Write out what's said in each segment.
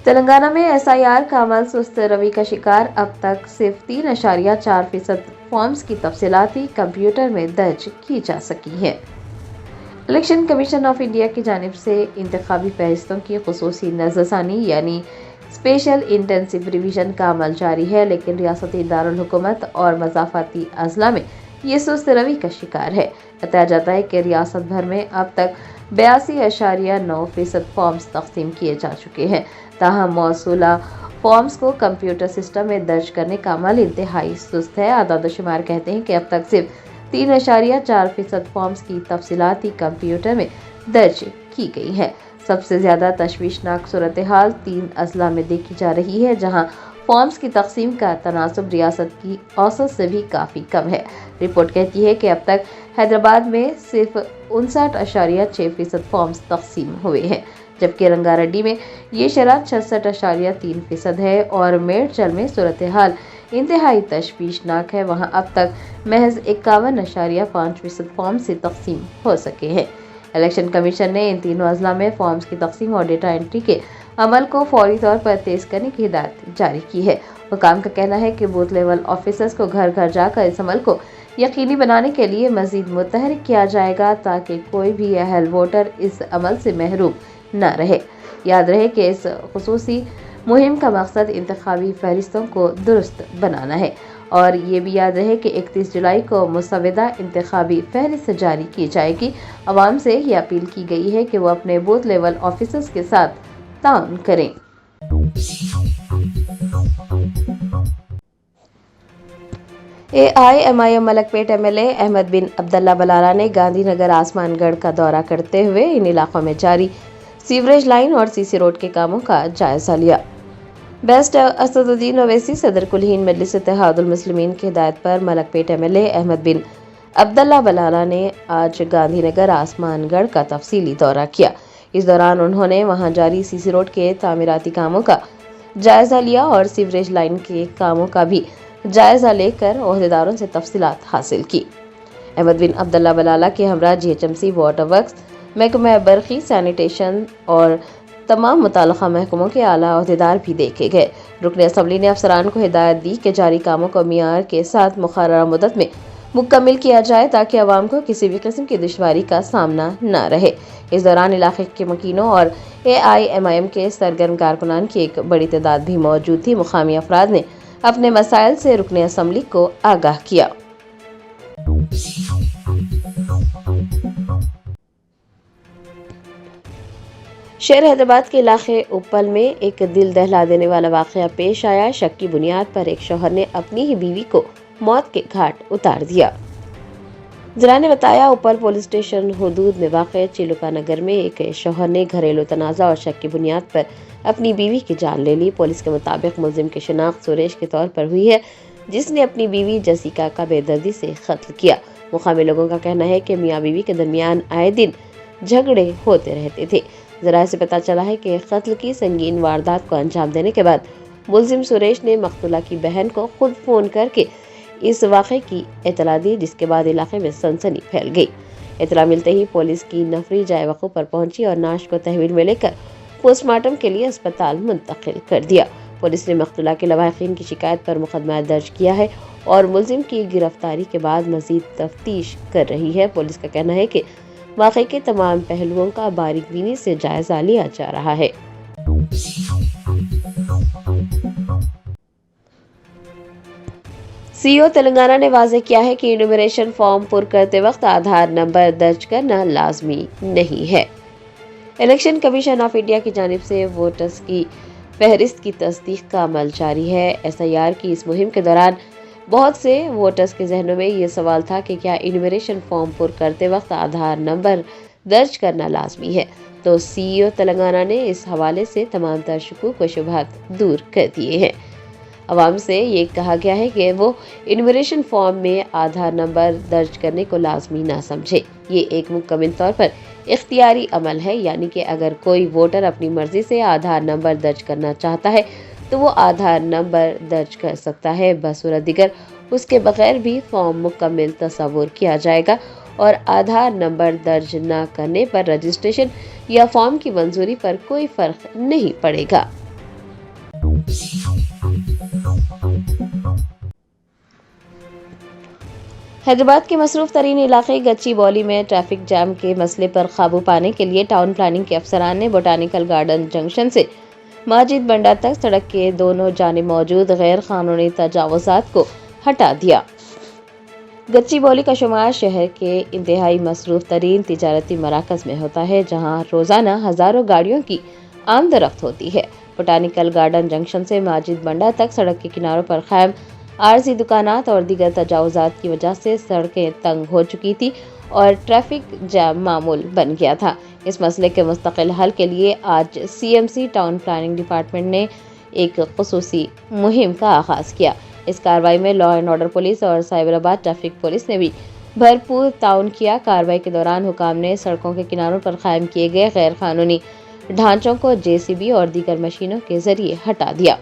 تلنگانہ میں SIR کا عمل سست روی کا شکار۔ اب تک صرف 3.4% فارمز کی تفصیلاتی کمپیوٹر میں درج کی جا سکی ہیں۔ الیکشن کمیشن آف انڈیا کی جانب سے انتخابی فہرستوں کی خصوصی نظر ثانی یعنی اسپیشل انٹینسیو ریویژن کا عمل جاری ہے، لیکن ریاستی دارالحکومت اور مضافاتی اضلاع میں یہ سست روی کا شکار ہے۔ بتایا جاتا ہے کہ ریاست بھر میں اب تک 82.9% فارمز تقسیم کیے جا چکے ہیں، تاہم موصولہ فارمز کو کمپیوٹر سسٹم میں درج کرنے کا عمل انتہائی سست ہے۔ اعداد و شمار کہتے ہیں کہ اب تک صرف 3.4% فارمز کی تفصیلاتی کمپیوٹر میں درج کی گئی ہے۔ سب سے زیادہ تشویشناک صورتحال 3 اضلاع میں دیکھی جا رہی ہے، جہاں فارمز کی تقسیم کا تناسب ریاست کی اوسط سے بھی کافی کم ہے۔ رپورٹ کہتی ہے کہ اب تک حیدرآباد میں صرف 59.6% فارمز تقسیم ہوئے ہیں، جبکہ رنگا ریڈی میں یہ شرح 66.3% ہے اور میڈچل میں صورتحال انتہائی تشویشناک ہے، وہاں اب تک محض 51.5% فارمز سے تقسیم ہو سکے ہیں۔ الیکشن کمیشن نے ان تینوں اضلاع میں فارمز کی تقسیم اور ڈیٹا انٹری کے عمل کو فوری طور پر تیز کرنے کی ہدایت جاری کی ہے۔ حکام کا کہنا ہے کہ بوتھ لیول آفیسرز کو گھر گھر جا کر اس عمل کو یقینی بنانے کے لیے مزید متحرک کیا جائے گا تاکہ کوئی بھی اہل ووٹر اس عمل سے محروم نہ رہے۔ یاد رہے کہ اس خصوصی مہم کا مقصد انتخابی فہرستوں کو درست بنانا ہے، اور یہ بھی یاد رہے کہ 31 جولائی کو مسودہ انتخابی فہرست جاری کی جائے گی۔ عوام سے یہ اپیل کی گئی ہے کہ وہ اپنے بوتھ لیول آفیسرز کے ساتھ تعاون کریں۔ AIMIM ملک پیٹ MLA احمد بن عبداللہ بلالہ نے گاندھی نگر آسمان گڑھ کا دورہ کرتے ہوئے ان علاقوں میں جاری سیوریج لائن اور CC روڈ کے کاموں کا جائزہ لیا۔ بیسٹ اسد الدین اویسی صدر کل ہند مجلس اتحاد المسلمین کی ہدایت پر ملک پیٹ MLA احمد بن عبداللہ بلالہ نے آج گاندھی نگر آسمان گڑھ کا تفصیلی دورہ کیا۔ اس دوران انہوں نے وہاں جاری CC روڈ کے تعمیراتی کاموں کا جائزہ لیا اور سیوریج لائن کے کاموں کا بھی جائزہ لے کر عہدیداروں سے تفصیلات حاصل کی۔ احمد بن عبداللہ بلالہ کے ہمراہ GHMC واٹر ورکس، محکمہ برقی، سینیٹیشن اور تمام متعلقہ محکموں کے اعلیٰ عہدیدار بھی دیکھے گئے۔ رکن اسمبلی نے افسران کو ہدایت دی کہ جاری کاموں کو معیار کے ساتھ مقررہ مدت میں مکمل کیا جائے تاکہ عوام کو کسی بھی قسم کی دشواری کا سامنا نہ رہے۔ اس دوران علاقے کے مکینوں اور AIMIM کے سرگرم کارکنان کی ایک بڑی تعداد بھی موجود تھی۔ مقامی افراد نے اپنے مسائل سے رکن اسمبلی کو آگاہ کیا۔ شہر حیدرآباد کے علاقے اپل میں ایک دل دہلا دینے والا واقعہ پیش آیا۔ شک کی بنیاد پر ایک شوہر نے اپنی ہی بیوی کو موت کے گھاٹ اتار دیا۔ ذرائع نے بتایا اپل پولیس اسٹیشن حدود میں واقع چیلوکا نگر میں ایک شوہر نے گھریلو تنازع اور شک کی بنیاد پر اپنی بیوی کی جان لے لی۔ پولیس کے مطابق ملزم کی شناخت سریش کے طور پر ہوئی ہے، جس نے اپنی بیوی جیسیکا کا بے دردی سے قتل کیا۔ مقامی لوگوں کا کہنا ہے کہ میاں بیوی کے درمیان آئے دن جھگڑے ہوتے رہتے تھے۔ ذرائع سے پتہ چلا ہے کہ قتل کی سنگین واردات کو انجام دینے کے بعد ملزم سریش نے مقتولہ کی بہن کو خود فون کر کے اس واقعے کی اطلاع دی، جس کے بعد علاقے میں سنسنی پھیل گئی۔ اطلاع ملتے ہی پولیس کی نفری جائے وقوع پر پہنچی اور نعش کو تحویل میں لے کر پوسٹ مارٹم کے لیے اسپتال منتقل کر دیا۔ پولیس نے مقتولہ کے لواحقین کی شکایت پر مقدمہ درج کیا ہے اور ملزم کی گرفتاری کے بعد مزید تفتیش کر رہی ہے۔ پولیس کا کہنا ہے کہ واقعے کے تمام پہلوؤں کا باریک بینی سے جائزہ لیا جا رہا ہے۔ CEO تلنگانہ نے واضح کیا ہے کہ انومریشن فارم پر کرتے وقت آدھار نمبر درج کرنا لازمی نہیں ہے۔ الیکشن کمیشن آف انڈیا کی جانب سے ووٹرز کی فہرست کی تصدیق کا عمل جاری ہے۔ SIR کی اس مہم کے دوران بہت سے ووٹرز کے ذہنوں میں یہ سوال تھا کہ کیا انومریشن فارم پر کرتے وقت آدھار نمبر درج کرنا لازمی ہے، تو CEO تلنگانہ نے اس حوالے سے تمام تر شکوک و شبہات دور کر دیے ہیں۔ عوام سے یہ کہا گیا ہے کہ وہ انومریشن فارم میں آدھار نمبر درج کرنے کو لازمی نہ سمجھے۔ یہ ایک مکمل طور پر اختیاری عمل ہے، یعنی کہ اگر کوئی ووٹر اپنی مرضی سے آدھار نمبر درج کرنا چاہتا ہے تو وہ آدھار نمبر درج کر سکتا ہے۔ بصورت دیگر اس کے بغیر بھی فارم مکمل تصور کیا جائے گا اور آدھار نمبر درج نہ کرنے پر رجسٹریشن یا فارم کی منظوری پر کوئی فرق نہیں پڑے گا۔ حیدرآباد کے مصروف ترین علاقے گچی بولی میں ٹریفک جام کے مسئلے پر قابو پانے کے لیے ٹاؤن پلاننگ کے افسران نے بوٹانیکل گارڈن جنکشن سے ماجد بنڈا تک سڑک کے دونوں جانب موجود غیر قانونی تجاوزات کو ہٹا دیا۔ گچی بولی کا شمار شہر کے انتہائی مصروف ترین تجارتی مراکز میں ہوتا ہے، جہاں روزانہ ہزاروں گاڑیوں کی آمد و رفت ہوتی ہے۔ بوٹانیکل گارڈن جنکشن سے ماجد بنڈا تک سڑک کے کناروں پر قائم عارضی دکانات اور دیگر تجاوزات کی وجہ سے سڑکیں تنگ ہو چکی تھی اور ٹریفک جام معمول بن گیا تھا۔ اس مسئلے کے مستقل حل کے لیے آج CMC ٹاؤن پلاننگ ڈپارٹمنٹ نے ایک خصوصی مہم کا آغاز کیا۔ اس کارروائی میں لا اینڈ آرڈر پولیس اور سائبرآباد ٹریفک پولیس نے بھی بھرپور تعاون کیا۔ کارروائی کے دوران حکام نے سڑکوں کے کناروں پر قائم کیے گئے غیر قانونی ڈھانچوں کو JCB اور دیگر مشینوں کے ذریعے ہٹا دیا۔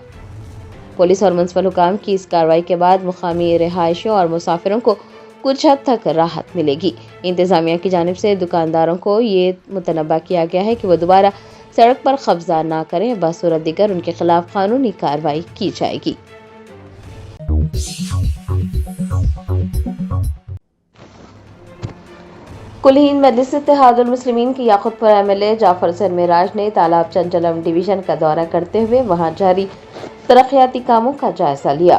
پولیس اور میونسپل حکام کی اس کارروائی کے بعد مقامی رہائشیوں اور مسافروں کو کچھ حد تک راحت ملے گی۔ انتظامیہ کی جانب سے دکانداروں کو یہ متنبہ کیا گیا ہے کہ وہ دوبارہ سڑک پر قبضہ نہ کریں، بصورت دیگر ان کے خلاف قانونی کارروائی کی جائے گی۔ کل ہند مجلس اتحاد المسلمین کے یاقوت پورہ MLA جعفر حسین معراج نے تالاب چنچلم ڈویژن کا دورہ کرتے ہوئے وہاں جاری ترقیاتی کاموں کا جائزہ لیا۔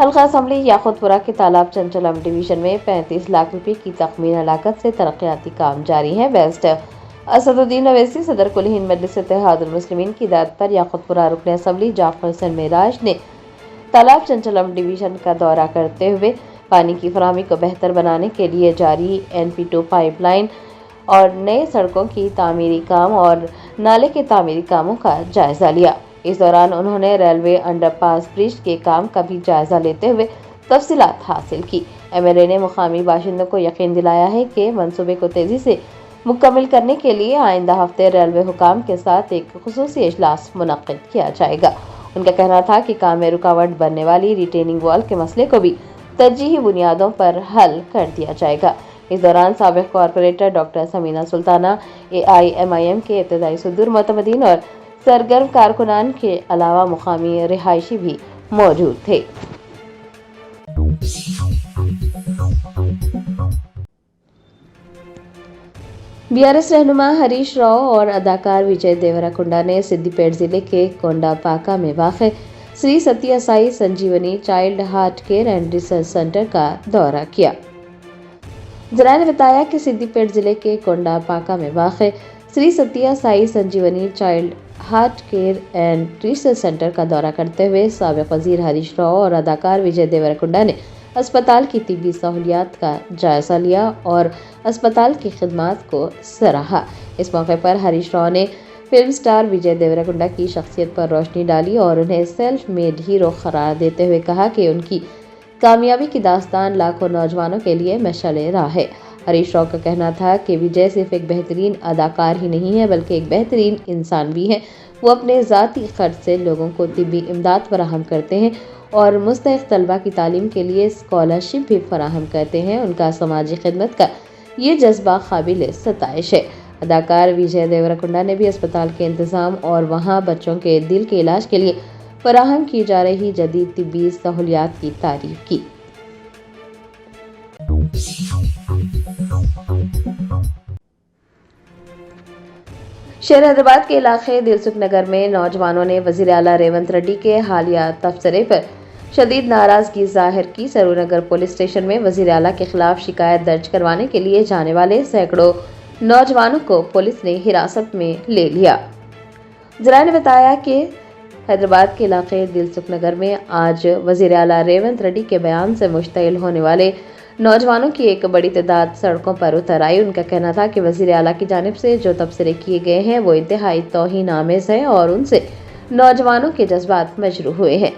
حلقہ اسمبلی یاقوت پورہ کے تالاب چنچلم ڈویژن میں 35 لاکھ روپے کی تخمینہ لاگت سے ترقیاتی کام جاری ہیں۔ بیسٹ اسد الدین اویسی صدر کل ہند مجلس اتحاد المسلمین کی ہدایت پر یاقوت پورہ رکن اسمبلی جعفر حسین معراج نے تالاب چنچلم ڈویژن کا دورہ کرتے ہوئے پانی کی فراہمی کو بہتر بنانے کے لیے جاری NP2 پائپ لائن اور نئے سڑکوں کی تعمیری کام اور نالے کے تعمیری کاموں کا جائزہ لیا۔ اس دوران انہوں نے ریلوے انڈر پاس برج کے کام کا بھی جائزہ لیتے ہوئے تفصیلات حاصل کی۔ MLA نے مقامی باشندوں کو یقین دلایا ہے کہ منصوبے کو تیزی سے مکمل کرنے کے لیے آئندہ ہفتے ریلوے حکام کے ساتھ ایک خصوصی اجلاس منعقد کیا جائے گا۔ ان کا کہنا تھا کہ کام میں رکاوٹ بننے والی ریٹیننگ وال کے مسئلے کو بھی ترجیحی بنیادوں پر حل کر دیا جائے گا۔ اس دوران سابق کارپوریٹر ڈاکٹر سمینہ سلطانہ، AIMIM کے ابتدائی صدور معتمدین اور سرگرم کارکنان کے علاوہ مقامی رہائشی بھی موجود تھے۔ BRS رہنما ہریش راؤ اور اداکار وجے دیورکنڈا نے سدی پیٹ ضلع کے کونڈا پاکا میں واقع Sri Sathya Sai Sanjeevani child heart care and research centre کا دورہ کیا۔ ذرائع نے بتایا کہ سدی پیٹ ضلع کے کونڈا پاکا میں واقع Sri Sathya Sai Sanjeevani child heart care and research centre کا دورہ کرتے ہوئے سابق وزیر ہریش راؤ اور اداکار وجے دیورکنڈا نے اسپتال کی طبی سہولیات کا جائزہ لیا اور اسپتال کی خدمات کو سراہا۔ اس موقع پر ہریش راؤ نے فلم سٹار وجے دیورکنڈا کی شخصیت پر روشنی ڈالی اور انہیں سیلف میڈ ہیرو قرار دیتے ہوئے کہا کہ ان کی کامیابی کی داستان لاکھوں نوجوانوں کے لیے مشعل راہ ہے۔ ہریش راؤ کا کہنا تھا کہ وجے صرف ایک بہترین اداکار ہی نہیں ہے بلکہ ایک بہترین انسان بھی ہے۔ وہ اپنے ذاتی خرچ سے لوگوں کو طبی امداد فراہم کرتے ہیں اور مستحق طلبہ کی تعلیم کے لیے اسکالرشپ بھی فراہم کرتے ہیں۔ ان کا سماجی خدمت کا یہ جذبہ قابل ستائش ہے۔ اداکار وجے دیورکنڈا نے بھی اسپتال کے انتظام اور وہاں بچوں کے دل کے علاج کے لیے فراہم کی جا رہی جدید طبی سہولیات کی تعریف کی۔ شہر حیدرآباد کے علاقے دلسکھ نگر میں نوجوانوں نے وزیر اعلیٰ ریونت ریڈی کے حالیہ تبصرے پر شدید ناراضگی ظاہر کی۔ سرور نگر پولیس اسٹیشن میں وزیر اعلیٰ کے خلاف شکایت درج کروانے کے لیے جانے والے سینکڑوں نوجوانوں کو پولیس نے حراست میں لے لیا۔ ذرائع نے بتایا کہ حیدرآباد کے علاقے دلسکھ نگر میں آج وزیر اعلیٰ ریونت ریڈی کے بیان سے مشتعل ہونے والے نوجوانوں کی ایک بڑی تعداد سڑکوں پر اتر آئی۔ ان کا کہنا تھا کہ وزیر اعلیٰ کی جانب سے جو تبصرے کیے گئے ہیں وہ انتہائی توہین آمیز ہیں اور ان سے نوجوانوں کے جذبات مجروح ہوئے ہیں۔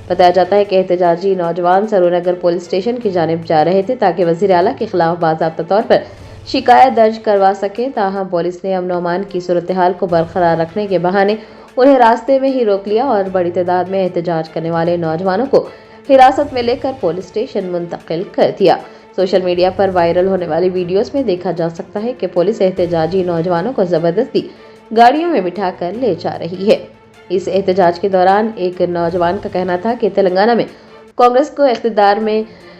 بتایا جاتا ہے کہ احتجاجی نوجوان سرور نگر پولیس اسٹیشن کی جانب جا رہے تھے تاکہ وزیر اعلیٰ کے خلاف باضابطہ طور پر شکایت درج کروا سکیں، تاہم پولیس نے امن و امان کی صورتحال کو برقرار رکھنے کے بہانے انہیں راستے میں ہی روک لیا اور بڑی تعداد میں احتجاج کرنے والے نوجوانوں کو حراست میں لے کر پولیس اسٹیشن منتقل کر دیا۔ سوشل میڈیا پر وائرل ہونے والی ویڈیوز میں دیکھا جا سکتا ہے کہ پولیس احتجاجی نوجوانوں کو زبردستی گاڑیوں میں بٹھا کر لے جا رہی ہے۔ اس احتجاج کے دوران ایک نوجوان کا کہنا تھا کہ تلنگانہ میں کانگریس کو اقتدار میں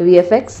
VFX,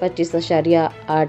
25.8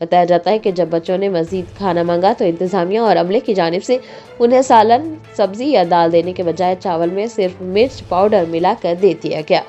بتایا جاتا ہے کہ جب بچوں نے مزید کھانا مانگا تو انتظامیہ اور عملے کی جانب سے انہیں سالن، سبزی یا دال دینے کے بجائے چاول میں صرف مرچ پاؤڈر ملا کر دے دیا گیا۔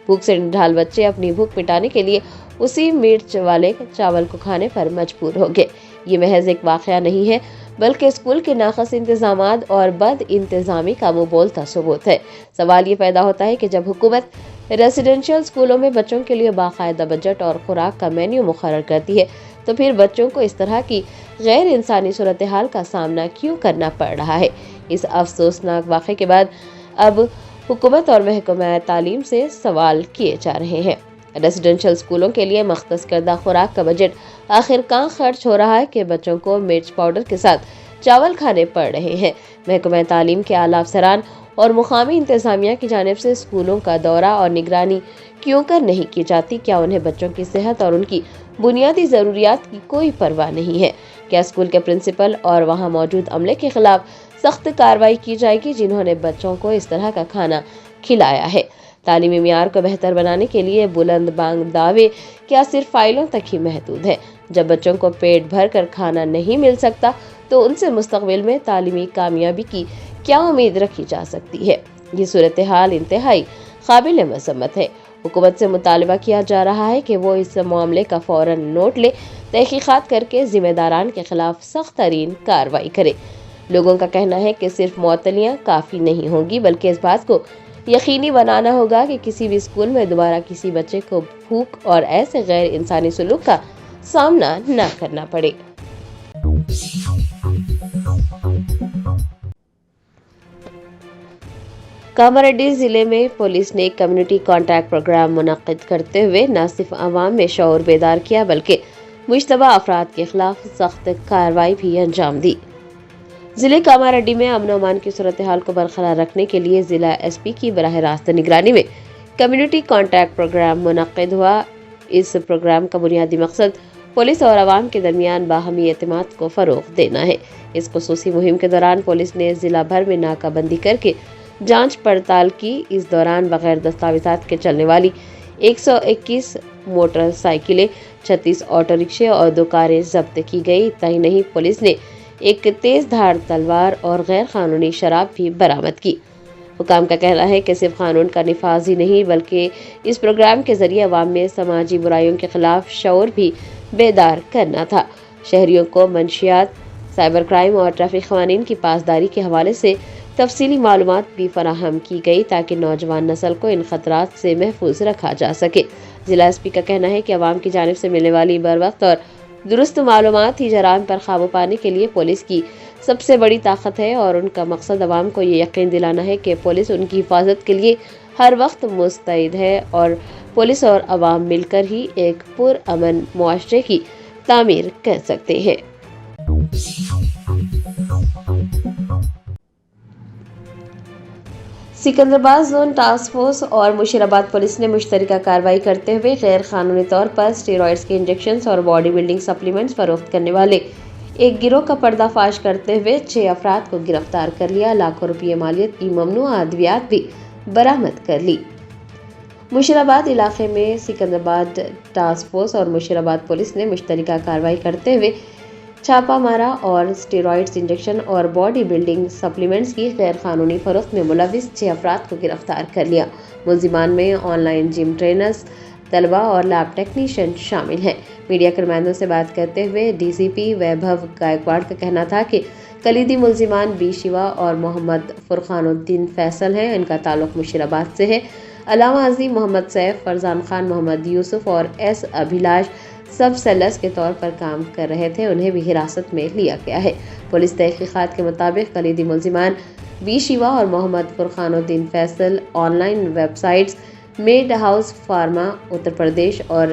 بھوک سے نڈھال بچے اپنی بھوک مٹانے کے لیے اسی مرچ والے چاول کو کھانے پر مجبور ہو گئے۔ یہ محض ایک واقعہ نہیں ہے بلکہ اسکول کے ناقص انتظامات اور بد انتظامی کا منہ بولتا ثبوت ہے۔ سوال یہ پیدا ہوتا ہے کہ جب حکومت ریزیڈنشل اسکولوں میں بچوں کے لیے باقاعدہ بجٹ اور خوراک کا مینیو مقرر کرتی ہے تو پھر بچوں کو اس طرح کی غیر انسانی صورتحال کا سامنا کیوں کرنا پڑ رہا ہے؟ اس افسوسناک واقعے کے بعد اب حکومت اور محکمہ تعلیم سے سوال کیے جا رہے ہیں۔ ریزیڈنشل اسکولوں کے لیے مختص کردہ خوراک کا بجٹ آخر کہاں خرچ ہو رہا ہے کہ بچوں کو مرچ پاؤڈر کے ساتھ چاول کھانے پڑ رہے ہیں؟ محکمہ تعلیم کے اعلیٰ افسران اور مقامی انتظامیہ کی جانب سے اسکولوں کا دورہ اور نگرانی کیوں کر نہیں کی جاتی؟ کیا انہیں بچوں کی صحت اور ان کی بنیادی ضروریات کی کوئی پرواہ نہیں ہے؟ کیا اسکول کے پرنسپل اور وہاں موجود عملے کے خلاف سخت کارروائی کی جائے گی جنہوں نے بچوں کو اس طرح کا کھانا کھلایا ہے؟ تعلیمی معیار کو بہتر بنانے کے لیے بلند بانگ دعوے کیا صرف فائلوں تک ہی محدود ہے؟ جب بچوں کو پیٹ بھر کر کھانا نہیں مل سکتا تو ان سے مستقبل میں تعلیمی کامیابی کی کیا امید رکھی جا سکتی ہے؟ یہ صورتحال انتہائی قابل مذمت ہے۔ حکومت سے مطالبہ کیا جا رہا ہے کہ وہ اس معاملے کا فوراً نوٹ لے، تحقیقات کر کے ذمہ داران کے خلاف سخت ترین کارروائی کرے۔ لوگوں کا کہنا ہے کہ صرف معطلیاں کافی نہیں ہوں گی بلکہ اس بات کو یقینی بنانا ہوگا کہ کسی بھی اسکول میں دوبارہ کسی بچے کو بھوک اور ایسے غیر انسانی سلوک کا سامنا نہ کرنا پڑے۔ کاماریڈی ضلع میں پولیس نے کمیونٹی کانٹیکٹ پروگرام منعقد کرتے ہوئے نہ صرف عوام میں شعور بیدار کیا بلکہ مشتبہ افراد کے خلاف سخت کارروائی بھی انجام دی۔ ضلع کاماریڈی میں امن و امان کی صورتحال کو برقرار رکھنے کے لیے ضلع ایس پی کی براہ راست نگرانی میں کمیونٹی کانٹیکٹ پروگرام منعقد ہوا۔ اس پروگرام کا بنیادی مقصد پولیس اور عوام کے درمیان باہمی اعتماد کو فروغ دینا ہے۔ اس خصوصی مہم کے دوران پولیس نے ضلع بھر میں ناکہ بندی کر کے جانچ پڑتال کی۔ اس دوران بغیر دستاویزات کے چلنے والی 121 موٹر سائیکلیں، 36 آٹو رکشے اور 2 کاریں ضبط کی گئی۔ اتنا ہی نہیں، پولیس نے ایک تیز دھار تلوار اور غیر قانونی شراب بھی برآمد کی۔ حکام کا کہنا ہے کہ صرف قانون کا نفاذ ہی نہیں بلکہ اس پروگرام کے ذریعے عوام میں سماجی برائیوں کے خلاف شعور بھی بیدار کرنا تھا۔ شہریوں کو منشیات، سائبر کرائم اور ٹریفک قوانین کی پاسداری کے حوالے سے تفصیلی معلومات بھی فراہم کی گئی تاکہ نوجوان نسل کو ان خطرات سے محفوظ رکھا جا سکے۔ ضلع ایس پی کا کہنا ہے کہ عوام کی جانب سے ملنے والی بروقت اور درست معلومات ہی جرائم پر قابو پانے کے لیے پولیس کی سب سے بڑی طاقت ہے اور ان کا مقصد عوام کو یہ یقین دلانا ہے کہ پولیس ان کی حفاظت کے لیے ہر وقت مستعد ہے اور پولیس اور عوام مل کر ہی ایک پرامن معاشرے کی تعمیر کر سکتے ہیں۔ سکندرآباد زون ٹاسک فورس اور مشیرآباد پولیس نے مشترکہ کارروائی کرتے ہوئے غیر قانونی طور پر اسٹیرائڈز کے انجیکشنز اور باڈی بلڈنگ سپلیمنٹس فروخت کرنے والے ایک گروہ کا پردہ فاش کرتے ہوئے 6 افراد کو گرفتار کر لیا۔ لاکھوں روپے مالیت کی ممنوعہ ادویات بھی برآمد کر لی۔ مشیرآباد علاقے میں سکندرآباد ٹاسک فورس اور مشیرآباد پولیس نے مشترکہ کارروائی کرتے ہوئے چھاپہ مارا اور اسٹیرائڈز انجیکشن اور باڈی بلڈنگ سپلیمنٹس کی غیر قانونی فروخت میں ملوث 6 افراد کو گرفتار کر لیا۔ ملزمان میں آن لائن جم ٹرینرز، طلبہ اور لیب ٹیکنیشین شامل ہیں۔ میڈیا کے نمائندوں سے بات کرتے ہوئے ڈی سی پی ویبھو گائیکواڑ کا کہنا تھا کہ کلیدی ملزمان بی شیوا اور محمد فرقان الدین فیصل ہیں۔ ان کا تعلق مشیرآباد سے ہے۔ علاوہ ازیں محمد سیف، فرزان خان، محمد یوسف اور ایس ابھیلاش سب سیلرز کے طور پر کام کر رہے تھے، انہیں بھی حراست میں لیا گیا ہے۔ پولیس تحقیقات کے مطابق کلیدی ملزمان بی شیوا اور محمد فرقان الدین Faisal on line web sites made house pharma Uttar Pradesh اور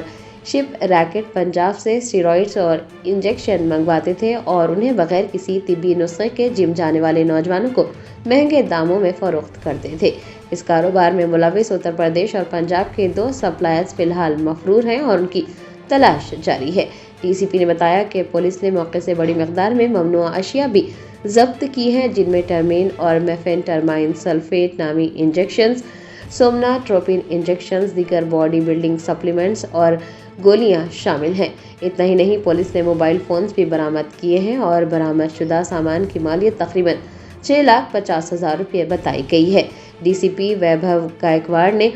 شپ ریکٹ پنجاب سے اسٹیرائڈز اور انجیکشن منگواتے تھے اور انہیں بغیر کسی طبی نسخے کے جم جانے والے نوجوانوں کو مہنگے داموں میں فروخت کرتے تھے۔ اس کاروبار میں ملوث اتر پردیش اور پنجاب کے 2 سپلائرز فی الحال مفرور ہیں اور ان کی تلاش جاری ہے۔ ڈی سی پی نے بتایا کہ پولیس نے موقع سے بڑی مقدار میں ممنوعہ اشیاء بھی ضبط کی ہیں جن میں ٹرمین اور میفین ٹرمائن سلفیٹ نامی انجیکشنز، سومنا ٹروپین انجیکشنز، دیگر باڈی بلڈنگ سپلیمنٹس اور گولیاں شامل ہیں۔ اتنا ہی نہیں، پولیس نے موبائل فونز بھی برآمد کیے ہیں اور برآمد شدہ سامان کی مالیت تقریباً 6,50,000 روپے بتائی گئی ہے۔ ڈی سی پی ویبھو گائیکواڑ نے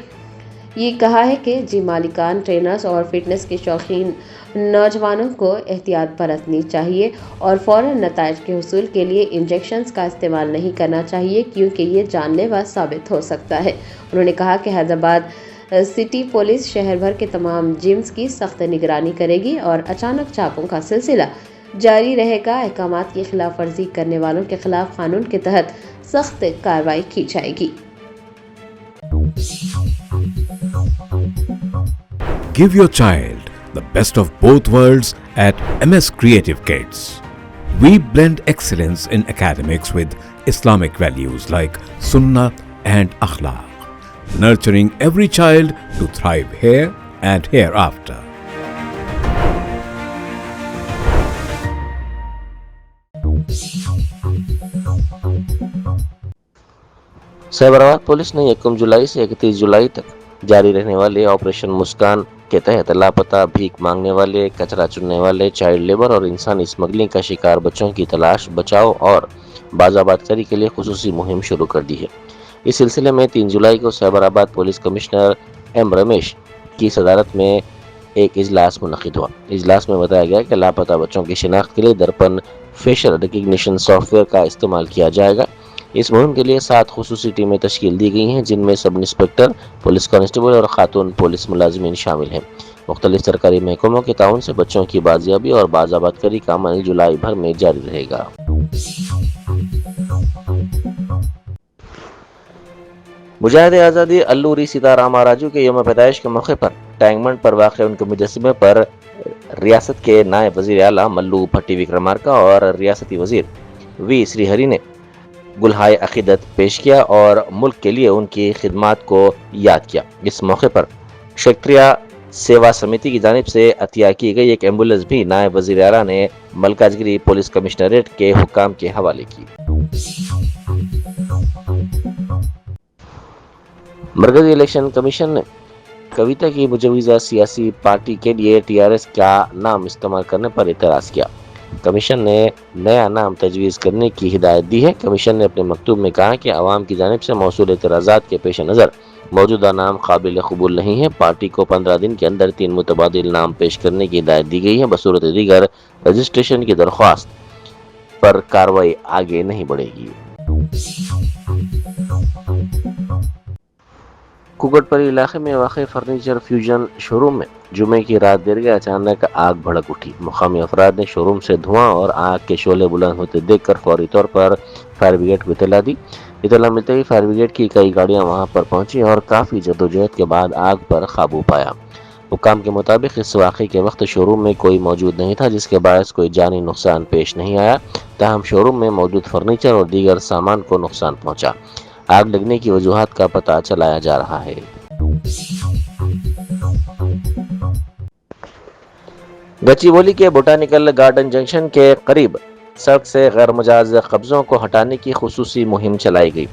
یہ کہا ہے کہ مالکان، ٹرینرز اور فٹنس کے شوقین نوجوانوں کو احتیاط برتنی چاہیے اور فوراً نتائج کے حصول کے لیے انجیکشنز کا استعمال نہیں کرنا چاہیے کیونکہ یہ جان لیوا ثابت ہو سکتا ہے۔ انہوں نے کہا کہ حیدرآباد سٹی پولیس شہر بھر کے تمام جمز کی سخت نگرانی کرے گی اور اچانک چھاپوں کا سلسلہ جاری رہے گا۔ احکامات کی خلاف ورزی کرنے والوں کے خلاف قانون کے تحت سخت کارروائی کی جائے گی۔ Give your child the best of both worlds at MS Creative Kids. We blend excellence in academics with Islamic values like Sunnah and Akhlaq, nurturing every child to thrive here and hereafter. Cyberabad police نے 1 جولائی سے 31 جولائی تک جاری رہنے والے operation مسکان کے تحت لاپتہ، بھیک مانگنے والے، کچرا چننے والے، چائلڈ لیبر اور انسانی اسمگلنگ کا شکار بچوں کی تلاش، بچاؤ اور بازآباد کاری کے لیے خصوصی مہم شروع کر دی ہے۔ اس سلسلے میں 3 جولائی کو سیبرآباد پولیس کمشنر ایم رمیش کی صدارت میں ایک اجلاس منعقد ہوا۔ اجلاس میں بتایا گیا کہ لاپتہ بچوں کی شناخت کے لیے Darpan facial recognition soft where کا استعمال کیا جائے گا۔ اس مہم کے لیے 7 خصوصی ٹیمیں تشکیل دی گئی ہیں جن میں سب انسپکٹر، پولیس کانسٹیبل اور خاتون پولیس ملازمین شامل ہیں۔ مختلف سرکاری محکموں کے تعاون سے بچوں کی بازیابی اور بازآباد کاری کا عمل جولائی بھر میں جاری رہے گا۔ مجاہد آزادی الوری سیتا راما راجو کے یوم پیدائش کے موقع پر ٹینک بنڈ پر واقع ان کے مجسمے پر ریاست کے نائب وزیر اعلیٰ ملو بھٹی وکرمارکا اور ریاستی وزیر وی سری ہری نے گلہائے عقیدت پیش کیا اور ملک کے لیے ان کی خدمات کو یاد کیا۔ اس موقع پر شکتریہ سیوا سمیتی کی جانب سے عطیہ کی گئی ایک ایمبولینس بھی نائب وزیر اعلیٰ نے ملکاجگیری پولیس کمشنریٹ کے حکام کے حوالے کی۔ مرکزی الیکشن کمیشن نے کویتا کی مجوزہ سیاسی پارٹی کے لیے TRS کا نام استعمال کرنے پر اعتراض کیا۔ کمیشن نے نیا نام تجویز کرنے کی ہدایت دی ہے۔ کمیشن نے اپنے مکتوب میں کہا کہ عوام کی جانب سے موصول اعتراضات کے پیش نظر موجودہ نام قابل قبول نہیں ہے۔ پارٹی کو 15 دن کے اندر 3 متبادل نام پیش کرنے کی ہدایت دی گئی ہے۔ بصورت دیگر رجسٹریشن کی درخواست پر کارروائی آگے نہیں بڑھے گی۔ کوکٹ پری علاقے میں واقع فرنیچر فیوژن شو روم میں جمعے کی رات دیر گئے اچانک آگ بھڑک اٹھی۔ مقامی افراد نے شو روم سے دھواں اور آگ کے شعلے بلند ہوتے دیکھ کر فوری طور پر فائر بریگیڈ کو اطلاع دی۔ اطلاع ملتے ہی فائر بریگیڈ کی کئی گاڑیاں وہاں پر پہنچی اور کافی جدوجہد کے بعد آگ پر قابو پایا۔ حکام کے مطابق اس واقعے کے وقت شو روم میں کوئی موجود نہیں تھا جس کے باعث کوئی جانی نقصان پیش نہیں آیا، تاہم شو روم میں موجود فرنیچر اور دیگر سامان کو نقصان پہنچا۔ آگ لگنے کی وجوہات کا پتہ چلایا جا رہا ہے۔ گچی بولی کے بوٹانیکل گارڈن جنکشن کے قریب سڑک سے غیر مجاز قبضوں کو ہٹانے کی خصوصی مہم چلائی گئی۔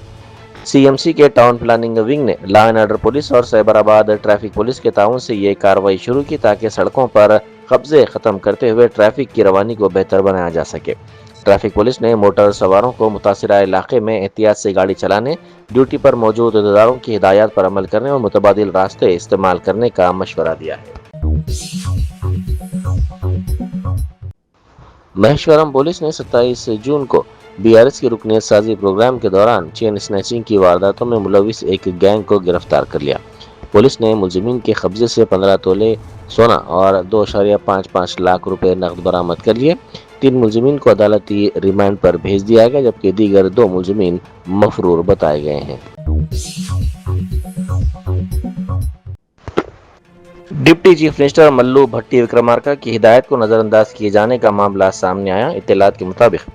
CMC کے ٹاؤن پلاننگ ونگ نے لا اینڈ آرڈر پولیس اور سیبرآباد ٹریفک پولیس کے تعاون سے یہ کارروائی شروع کی تاکہ سڑکوں پر قبضے ختم کرتے ہوئے ٹریفک کی روانی کو بہتر بنایا جا سکے۔ ٹریفک پولیس نے موٹر سواروں کو متاثرہ علاقے میں احتیاط سے گاڑی چلانے، ڈیوٹی پر موجود عہدیداروں کی ہدایات پر عمل کرنے اور متبادل راستے استعمال کرنے کا مشورہ دیا ہے۔ مہیشورم پولیس نے 27 جون کو BRS کی رکنیت سازی پروگرام کے دوران چین سنیچنگ کی وارداتوں میں ملوث ایک گینگ کو گرفتار کر لیا۔ پولیس نے ملزمین کے قبضے سے 15 تولے سونا اور 2.55 لاکھ روپے نقد برآمد کر لیے۔ 3 ملزمین کو عدالتی ریمانڈ پر بھیج دیا گیا جبکہ دیگر 2 ملزمین مفرور بتائے گئے ہیں۔ ڈپٹی چیف منسٹر ملو بھٹی وکرمارکا کی ہدایت کو نظر انداز کیے جانے کا معاملہ سامنے آیا۔ اطلاعات کے مطابق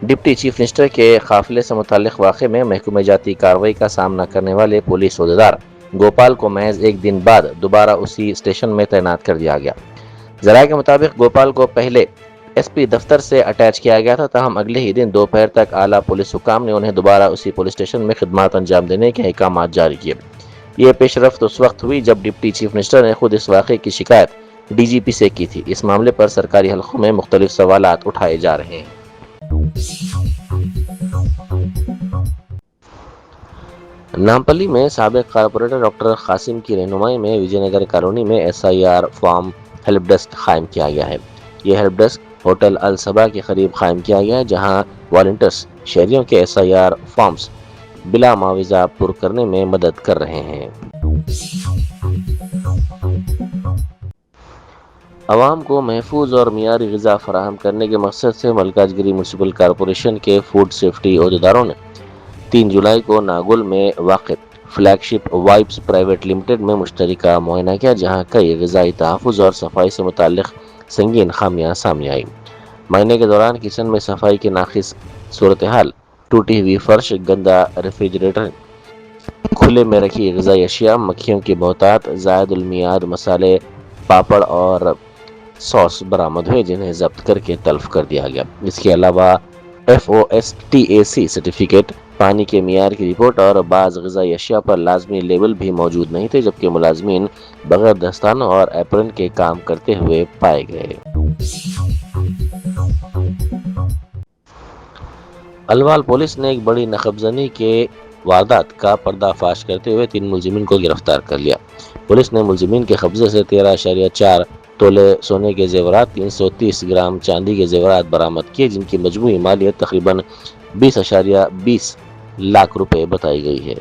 ڈپٹی چیف منسٹر کے قافلے سے متعلق واقعے میں محکمہ جاتی کارروائی کا سامنا کرنے والے پولیس عہدیدار گوپال کو محض 1 دن بعد دوبارہ اسی اسٹیشن میں تعینات کر دیا گیا۔ ذرائع کے مطابق گوپال کو پہلے SP دفتر سے اٹیچ کیا گیا تھا، تاہم اگلے ہی دن دوپہر تک اعلیٰ پولیس حکام نے انہیں دوبارہ اسی پولیس اسٹیشن میں خدمات انجام دینے کے احکامات جاری کیے۔ یہ پیش رفت اس وقت ہوئی جب ڈپٹی چیف منسٹر نے خود اس واقعے کی شکایت DGP سے کی تھی۔ اس معاملے پر سرکاری حلقوں میں مختلف سوالات اٹھائے جا رہے ہیں۔ نامپلی میں سابق کارپوریٹر ڈاکٹر قاسم کی رہنمائی میں وجے نگر کالونی میں SIR فارم ہیلپ ڈیسک قائم کیا گیا ہے۔ یہ ہیلپ ڈیسک ہوٹل الصبا کے قریب قائم کیا گیا ہے، جہاں والنٹیئرز شہریوں کے SIR فارمز بلا معاوضہ پر کرنے میں مدد کر رہے ہیں۔ عوام کو محفوظ اور معیاری غذا فراہم کرنے کے مقصد سے ملکاج گیری میونسپل کارپوریشن کے فوڈ سیفٹی عہدیداروں نے 3 جولائی کو ناگل میں واقع فلیگ شپ وائپس پرائیویٹ لمیٹڈ میں مشترکہ معائنہ کیا، جہاں کئی غذائی تحفظ اور صفائی سے متعلق سنگین خامیاں سامنے آئیں۔ معائنے کے دوران کچن میں صفائی کی ناقص صورتحال، ٹوٹی ہوئی فرش، گندا ریفریجریٹر، کھلے میں رکھی غذائی اشیاء، مکھیوں کی بہتات، زائد المیعاد مسالے، پاپڑ اور سوس برآمد ہوئے، جنہیں ضبط کر کے تلف کر دیا گیا۔ اس کے علاوہ FOSTAC سرٹیفکیٹ، پانی کے معیار کی رپورٹ اور بعض غذائی اشیاء پر لازمی لیبل بھی موجود نہیں تھے، جبکہ ملازمین بغیر دستانوں اور ایپرن کے کام کرتے ہوئے پائے گئے۔ الوال پولیس نے ایک بڑی نقب زنی کے واردات کا پردہ فاش کرتے ہوئے 3 ملزمین کو گرفتار کر لیا۔ پولیس نے ملزمین کے قبضے سے 13.4 تولے سونے کے زیورات، 330 گرام چاندی کے زیورات برآمد کیے، جن کی مجموعی مالیت تقریباً 20.20 لاکھ روپے بتائی گئی ہے۔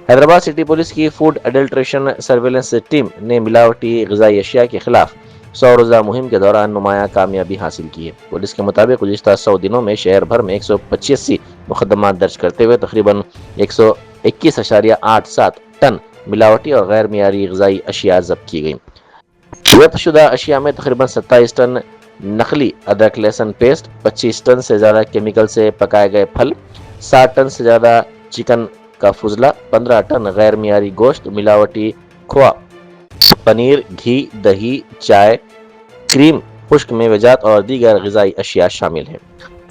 حیدرآباد سٹی پولیس کی فوڈ ایڈلٹریشن سرویلنس ٹیم نے ملاوٹی غذائی اشیاء کے خلاف 100 روزہ مہم کے دوران نمایاں کامیابی حاصل کی ہے۔ پولیس کے مطابق گزشتہ 100 دنوں میں شہر بھر میں 185 مقدمات درج کرتے ہوئے تقریباً 121.87 ٹن ملاوٹی اور غیر معیاری غذائی اشیاء ضبط کی گئیں۔ ضبط شدہ اشیاء میں تقریباً 27 ٹن نقلی ادرک لہسن پیسٹ، 25 ٹن سے زیادہ کیمیکل سے پکائے گئے پھل، 60 ٹن سے زیادہ چکن کا فضلہ، 15 ٹن غیر معیاری گوشت، ملاوٹی کھوا، پنیر، گھی، دہی، چائے، کریم، خشک میویجات اور دیگر غذائی اشیاء شامل ہیں۔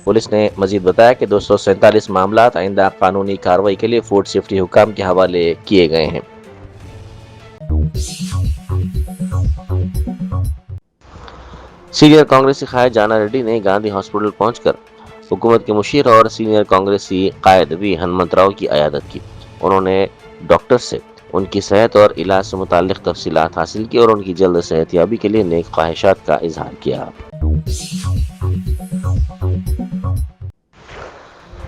پولیس نے مزید بتایا کہ 247 معاملات آئندہ قانونی کارروائی کے لیے فوڈ سیفٹی حکام کے حوالے کیے گئے ہیں۔ سینئر کانگریسی قائد جانا ریڈی نے گاندھی ہاسپٹل پہنچ کر حکومت کے مشیر اور سینئر کانگریسی قائد وی ہنمنت راؤ کی عیادت کی۔ انہوں نے ڈاکٹر سے ان کی صحت اور علاج سے متعلق تفصیلات حاصل کی اور ان کی جلد صحت یابی کے لیے نیک خواہشات کا اظہار کیا۔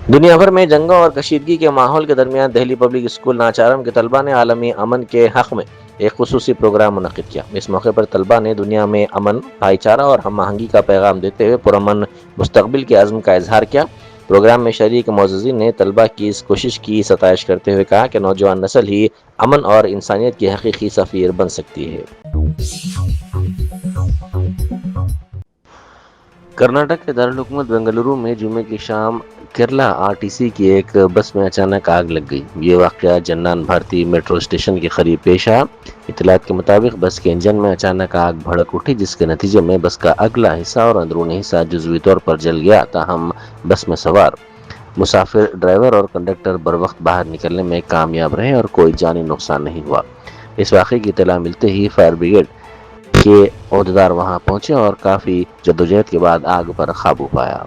دنیا بھر میں جنگوں اور کشیدگی کے ماحول کے درمیان دہلی پبلک اسکول ناچارم کے طلباء نے عالمی امن کے حق میں ایک خصوصی پروگرام منعقد کیا۔ اس موقع پر طلباء نے دنیا میں امن، بھائی چارہ اور ہم آہنگی کا پیغام دیتے ہوئے پرامن مستقبل کے عزم کا اظہار کیا۔ پروگرام میں شریک معززین نے طلباء کی اس کوشش کی ستائش کرتے ہوئے کہا کہ نوجوان نسل ہی امن اور انسانیت کی حقیقی سفیر بن سکتی ہے۔ کرناٹک کے دارالحکومت بنگلورو میں جمعے کی شام کیرلا RTC کی ایک بس میں اچانک آگ لگ گئی۔ یہ واقعہ جنان بھارتی میٹرو اسٹیشن کے قریب پیش آیا۔ اطلاعات کے مطابق بس کے انجن میں اچانک آگ بھڑک اٹھی، جس کے نتیجے میں بس کا اگلا حصہ اور اندرونی حصہ جزوی طور پر جل گیا، تاہم بس میں سوار مسافر، ڈرائیور اور کنڈکٹر بروقت باہر نکلنے میں کامیاب رہے اور کوئی جانی نقصان نہیں ہوا۔ اس واقعے کی اطلاع ملتے ہی فائر بریگیڈ کے عہدیدار وہاں پہنچے اور کافی جدوجہد کے بعد آگ پر قابو پایا۔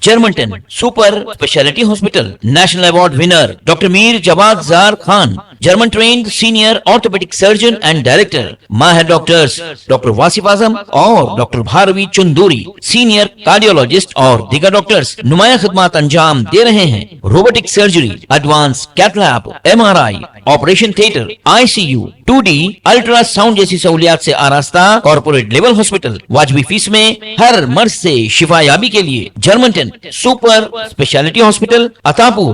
Germanten super speciality hospital national award winner doctor Mir Jawad Zar Khan, German trained senior orthopaedic surgeon and director, ماہر ڈاکٹرز ڈاکٹر واصف اعظم اور doctor Bharavi Chanduri, senior cardiologist اور دیگر ڈاکٹرز نمایاں خدمات انجام دے رہے ہیں۔ Robotic surgery, advance cath lab, MRI، operation theatre, ICU، 2D ultrasound جیسی سہولیات سے آراستہ کارپوریٹ لیول ہاسپٹل، واجبی فیس میں ہر مرض سے شفا یابی کے لیے جرمنٹن سپر اسپیشلٹی ہاسپٹل، عطا پور،